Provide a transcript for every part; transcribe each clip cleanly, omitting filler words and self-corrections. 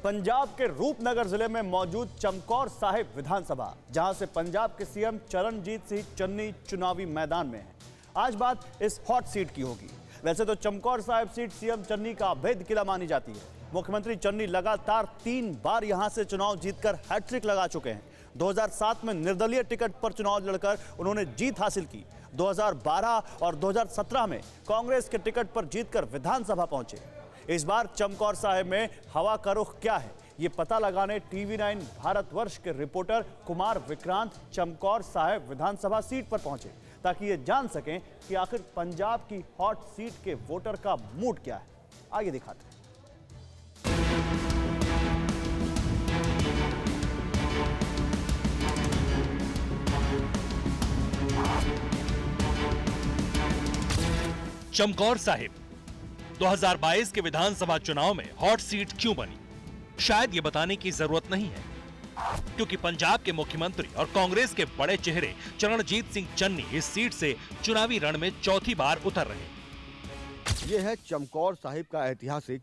पंजाब के रूपनगर जिले में मौजूद चमकौर साहिब विधानसभा, जहां से पंजाब के सीएम चरणजीत सिंह चन्नी चुनावी मैदान में हैं। आज बात इस हॉट सीट की होगी। वैसे तो चमकौर साहिब सीट सीएम चन्नी का अभेद किला मानी जाती है। मुख्यमंत्री चन्नी लगातार 3 बार यहां से चुनाव जीतकर हैट्रिक लगा चुके हैं। 2007 में निर्दलीय टिकट पर चुनाव लड़कर उन्होंने जीत हासिल की। 2012 और 2017 में कांग्रेस के टिकट पर जीतकर विधानसभा पहुंचे। इस बार चमकौर साहिब में हवा का रुख क्या है, ये पता लगाने TV9 भारतवर्ष के रिपोर्टर कुमार विक्रांत चमकौर साहिब विधानसभा सीट पर पहुंचे, ताकि ये जान सकें कि आखिर पंजाब की हॉट सीट के वोटर का मूड क्या है। आइए दिखाते हैं। चमकौर साहिब 2022 के विधानसभा चुनाव में हॉट सीट क्यों बनी, शायद ये बताने की जरूरत नहीं है, क्योंकि पंजाब के मुख्यमंत्री और कांग्रेस के बड़े चेहरे चरणजीत सिंह चन्नी इस सीट से चुनावी रण में चौथी बार उतर रहे। यह है चमकौर साहिब का ऐतिहासिक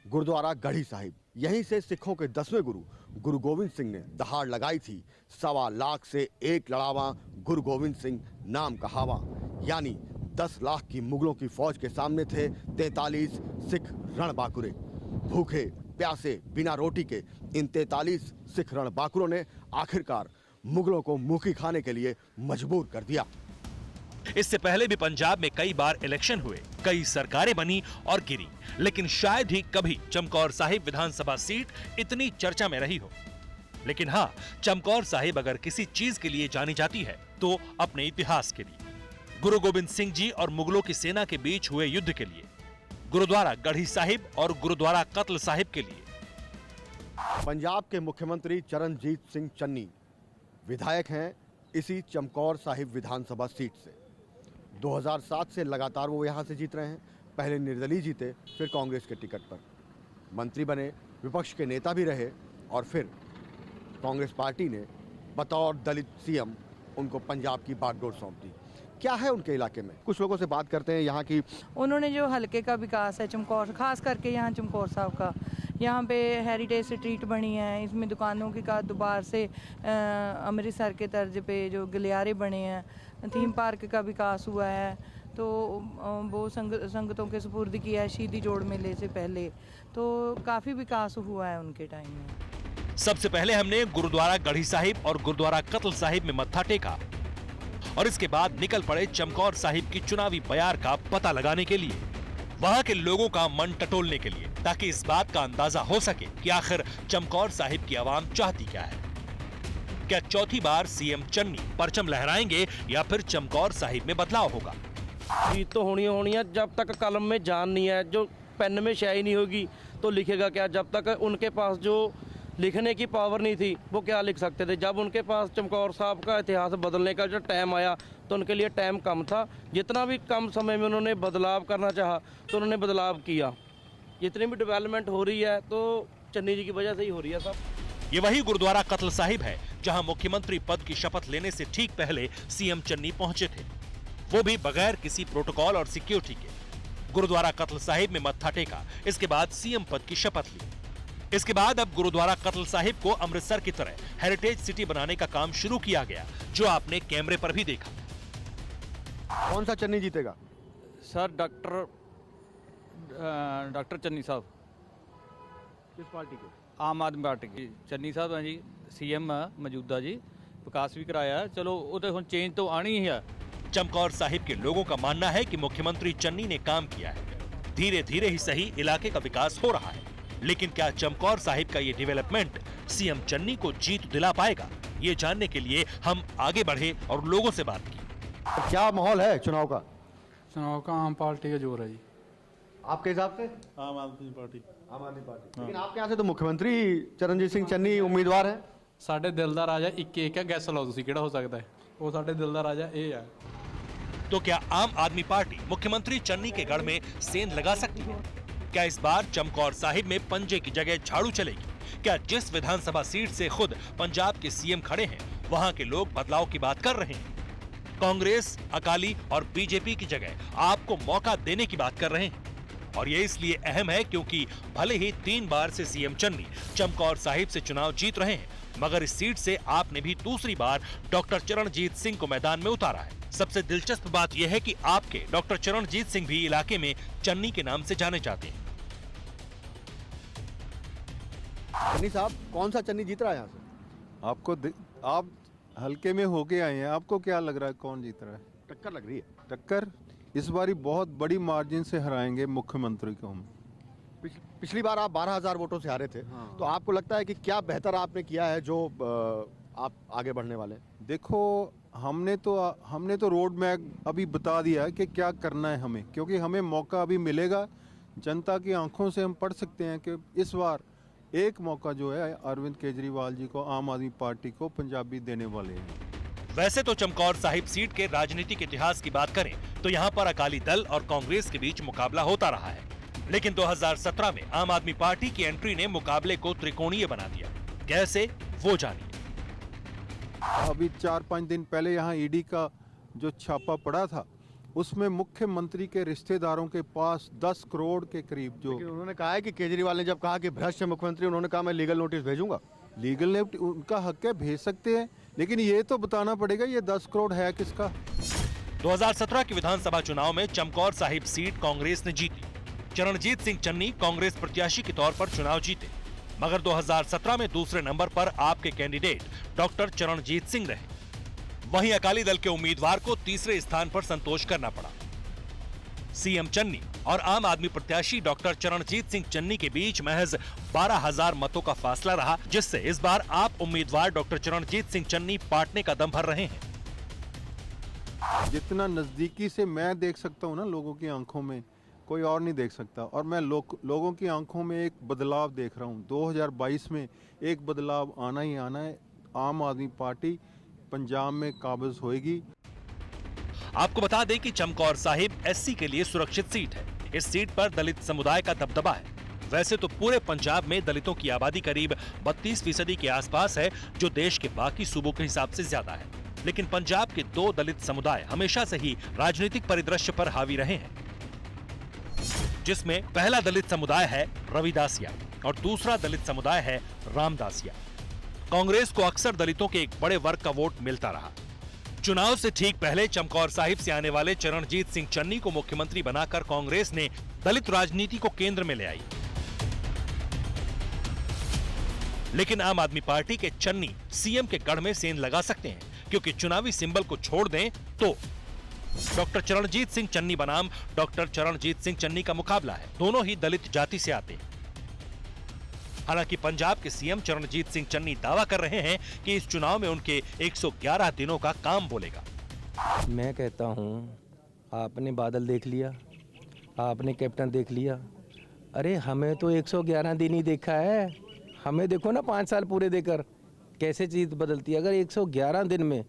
गुरुद्वारा गढ़ी साहिब। यहीं से सिखों के 10वें गुरु गुरु गोविंद सिंह ने दहाड़ लगाई थी। 1.25 लाख से एक लड़ावा गुरु गोविंद सिंह नाम का हवा, यानी 10 लाख की मुगलों की फौज के सामने थे 43 सिख रणबांकुरे। भूखे प्यासे बिना रोटी के इन 43 सिख रणबांकुरों ने आखिरकार मुगलों को मुखी खाने के लिए मजबूर कर दिया। इससे पहले भी पंजाब में कई बार इलेक्शन हुए, कई सरकारें बनी और गिरी, लेकिन शायद ही कभी चमकौर साहिब विधानसभा सीट इतनी चर्चा में रही हो। लेकिन हाँ, चमकौर साहिब अगर किसी चीज के लिए जानी जाती है तो अपने इतिहास के लिए, गुरु गोविंद सिंह जी और मुगलों की सेना के बीच हुए युद्ध के लिए, गुरुद्वारा गढ़ी साहिब और गुरुद्वारा कत्ल साहिब के लिए। पंजाब के मुख्यमंत्री चरणजीत सिंह चन्नी विधायक हैं इसी चमकौर साहिब विधानसभा सीट से। 2007 से लगातार वो यहां से जीत रहे हैं। पहले निर्दलीय जीते, फिर कांग्रेस के टिकट पर मंत्री बने, विपक्ष के नेता भी रहे और फिर कांग्रेस पार्टी ने बतौर दलित सीएम उनको पंजाब की बागडोर सौंप दी। क्या है उनके इलाके में, कुछ लोगों से बात करते हैं यहाँ की। उन्होंने जो हल्के का विकास है चमकौर, खास करके यहाँ चमकौर साहब का, यहाँ पे हेरिटेज स्ट्रीट बनी है, इसमें दुकानों की का दोबार से अमृतसर के तर्ज पे जो गलियारे बने हैं, थीम पार्क का विकास हुआ है, तो वो संगतों के सुपुर्द किया है शहीदी जोड़ मेले से पहले, तो काफ़ी विकास हुआ है उनके टाइम में। सबसे पहले हमने गुरुद्वारा गढ़ी साहिब और गुरुद्वारा कत्ल साहिब में मत्था टेका और इसके बाद निकल पड़े चमकौर साहिब की चुनावी बयार का पता लगाने के लिए, वहां के लोगों का मन टटोलने के लिए, ताकि इस बात का अंदाजा हो सके कि आखिर चमकौर साहिब की आवाम चाहती क्या है। क्या चौथी बार सीएम चन्नी परचम लहराएंगे या फिर चमकौर साहिब में बदलाव होगा? जीत तो होनी है। जब तक कलम में जान नहीं है, जो पेन में स्याही नहीं होगी तो लिखेगा क्या। जब तक उनके पास जो लिखने की पावर नहीं थी वो क्या लिख सकते थे। जब उनके पास चमकौर साहब का इतिहास बदलने का जो टाइम आया तो उनके लिए टाइम कम था। जितना भी कम समय में उन्होंने बदलाव करना चाहा तो उन्होंने बदलाव किया। जितनी भी डेवलपमेंट हो रही है तो चन्नी जी की वजह से ही हो रही है सब। ये वही गुरुद्वारा कत्ल साहिब है जहां मुख्यमंत्री पद की शपथ लेने से ठीक पहले सीएम चन्नी पहुंचे थे, वो भी बगैर किसी प्रोटोकॉल और सिक्योरिटी के। गुरुद्वारा कत्ल साहिब में मत्था टेका, इसके बाद सीएम पद की शपथ ली। इसके बाद अब गुरुद्वारा कत्ल साहिब को अमृतसर की तरह हेरिटेज सिटी बनाने का काम शुरू किया गया, जो आपने कैमरे पर भी देखा। कौन सा चन्नी जीतेगा? सर डॉक्टर चन्नी साहब। किस पार्टी के? आम आदमी पार्टी की चन्नी साहब हैं जी, सीएम मौजूदा जी, विकास भी कराया। चलो वो तो चेंज तो आनी ही है। चमकौर साहिब के लोगों का मानना है कि मुख्यमंत्री चन्नी ने काम किया है, धीरे धीरे ही सही इलाके का विकास हो रहा है। लेकिन क्या चमकौर साहिब का ये डेवलपमेंट सीएम चन्नी को जीत दिला पाएगा? ये जानने के लिए हम आगे बढ़े और लोगों से बात की। क्या माहौल है चुनाव का? चुनाव का आम पार्टी का जोर है जी। आपके हिसाब से? आम आदमी पार्टी। आम आदमी पार्टी। लेकिन आपके यहाँ से तो मुख्यमंत्री चरणजीत सिंह चन्नी उम्मीदवार है। ਸਾਡੇ ਦਿਲ ਦਾ ਰਾਜਾ ਇੱਕ ਹੈ, ਗੈਸ ਲਾਓ ਤੁਸੀਂ ਕਿਹੜਾ ਹੋ ਸਕਦਾ ਹੈ। ਉਹ ਸਾਡੇ ਦਿਲ ਦਾ ਰਾਜਾ ਇਹ ਹੈ। तो क्या आम आदमी पार्टी मुख्यमंत्री चन्नी के गढ़ में सेंध लगा सकती है? क्या इस बार चमकौर साहिब में पंजे की जगह झाड़ू चलेगी? क्या जिस विधानसभा सीट से खुद पंजाब के सीएम खड़े हैं वहां के लोग बदलाव की बात कर रहे हैं? कांग्रेस, अकाली और बीजेपी की जगह आपको मौका देने की बात कर रहे हैं? और ये इसलिए अहम है क्योंकि भले ही 3 बार से सीएम चन्नी चमकौर साहिब से चुनाव जीत रहे हैं, मगर इस सीट से आपने भी दूसरी बार डॉक्टर चरणजीत सिंह को मैदान में उतारा है। सबसे दिलचस्प बात यह है कि आपके डॉक्टर चरणजीत सिंह भी इलाके में चन्नी के नाम से जाने जाते हैं। चन्नी साहब, कौन सा चन्नी जीत रहा है यहाँ से? आप हल्के में होके आए हैं, आपको क्या लग रहा है कौन जीत रहा है? टक्कर लग रही है। टक्कर इस बारी बहुत बड़ी मार्जिन से हराएंगे मुख्यमंत्री को हम। पिछली बार आप 12,000 वोटों से हारे थे। तो आपको लगता है कि क्या बेहतर आपने किया है जो आप आगे बढ़ने वाले हैं? देखो, हमने तो रोड मैप अभी बता दिया है कि क्या करना है हमें, क्योंकि हमें मौका अभी मिलेगा। जनता की आंखों से हम पढ़ सकते हैं कि इस बार एक मौका जो है अरविंद केजरीवाल जी को, आम आदमी पार्टी को पंजाबी देने वाले हैं। वैसे तो चमकौर साहिब सीट के राजनीतिक इतिहास की बात करें तो यहाँ पर अकाली दल और कांग्रेस के बीच मुकाबला होता रहा है, लेकिन 2017 में आम आदमी पार्टी की एंट्री ने मुकाबले को त्रिकोणीय बना दिया। कैसे, वो जानिए। अभी 4-5 दिन पहले यहाँ ईडी का जो छापा पड़ा था, उसमें मुख्यमंत्री के रिश्तेदारों के पास 10 करोड़ के करीब जो उन्होंने कहा है कि केजरीवाल ने जब कहा कि भ्रष्ट है मुख्यमंत्री, उन्होंने कहा मैं लीगल नोटिस भेजूंगा। लीगल नोटिस उनका हक है, भेज सकते हैं, लेकिन ये तो बताना पड़ेगा ये 10 करोड़ है किसका। 2017 के विधानसभा चुनाव में चमकौर साहिब सीट कांग्रेस ने जीती। चरणजीत सिंह चन्नी कांग्रेस प्रत्याशी के तौर पर चुनाव जीते, मगर 2017 में दूसरे नंबर पर आपके कैंडिडेट डॉक्टर चरणजीत सिंह रहे। वहीं अकाली दल के उम्मीदवार को तीसरे स्थान पर संतोष करना पड़ा। सीएम चन्नी और आम आदमी प्रत्याशी डॉक्टर चरणजीत सिंह चन्नी के बीच महज 12,000 मतों का फासला रहा, जिससे इस बार आप उम्मीदवार डॉक्टर चरणजीत सिंह चन्नी पाटने का दम भर रहे हैं। जितना नजदीकी से मैं देख सकता हूँ ना लोगों की आंखों में, कोई और नहीं देख सकता। और मैं लोगों की आंखों में एक बदलाव देख रहा हूँ। 2022 में एक बदलाव आना ही आना है। आम आदमी पार्टी पंजाब में काबिज होएगी। आपको बता दें कि चमकौर साहिब एससी के लिए सुरक्षित सीट है। इस सीट पर दलित समुदाय का दबदबा है। वैसे तो पूरे पंजाब में दलितों की आबादी करीब 32% के आसपास है, जो देश के बाकी सूबों के हिसाब से ज्यादा है। लेकिन पंजाब के 2 दलित समुदाय हमेशा से ही राजनीतिक परिदृश्य पर हावी रहे हैं, जिसमें पहला दलित समुदाय है रविदासिया और दूसरा दलित समुदाय है रामदासिया। कांग्रेस को अक्सर दलितों के एक बड़े वर्ग का वोट मिलता रहा। चुनाव से ठीक पहले चमकौर साहिब से आने वाले चरणजीत सिंह चन्नी को मुख्यमंत्री बनाकर कांग्रेस ने दलित राजनीति को केंद्र में ले आई। लेकिन आम आदमी पार्टी के चन्नी सीएम के गढ़ में सेंध लगा सकते हैं, क्योंकि चुनावी सिंबल को छोड़ दें तो डॉक्टर चरणजीत सिंह चन्नी बनाम डॉक्टर चरणजीत सिंह चन्नी का मुकाबला है। दोनों ही दलित जाति से आते हैं। हालांकि पंजाब के सीएम चरणजीत सिंह चन्नी दावा कर रहे हैं कि इस चुनाव में उनके 111 दिनों का काम बोलेगा। मैं कहता हूं, आपने बादल देख लिया, आपने कैप्टन देख लिया, अरे हमें तो 111 दिन ही देखा है। हमें देखो ना 5 साल पूरे देकर कैसे चीज़ बदलती है। अगर 111 दिन में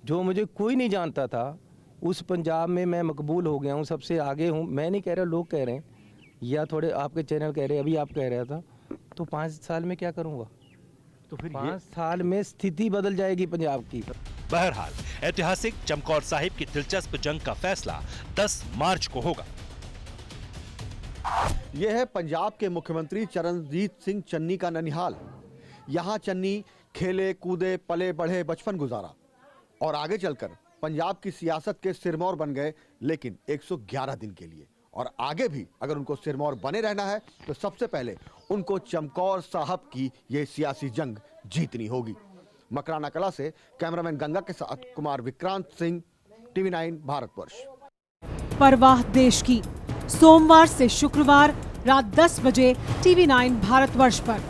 जो मुझे कोई नहीं जानता था, उस पंजाब में मैं मकबूल हो गया हूँ, सबसे आगे हूँ। मैं नहीं कह रहा, लोग कह रहे हैं, या थोड़े आपके चैनल कह रहे हैं, अभी आप कह रहा था। तो 5 साल में क्या करूँगा? तो फिर 5 साल में स्थिति बदल जाएगी पंजाब की। बहरहाल ऐतिहासिक चमकौर साहिब की दिलचस्प जंग का फैसला 10 मार्च को होगा। यह है पंजाब के मुख्यमंत्री चरणजीत सिंह चन्नी का ननिहाल। यहाँ चन्नी खेले कूदे पले बढ़े बचपन गुजारा और आगे चलकर पंजाब की सियासत के सिरमौर बन गए, लेकिन 111 दिन के लिए। और आगे भी अगर उनको सिरमौर बने रहना है तो सबसे पहले उनको चमकौर साहब की ये सियासी जंग जीतनी होगी। मकराना कला से कैमरामैन गंगा के साथ कुमार विक्रांत सिंह, TV9 भारतवर्ष। परवाह देश की, सोमवार से शुक्रवार रात 10 बजे TV9 भारतवर्ष पर।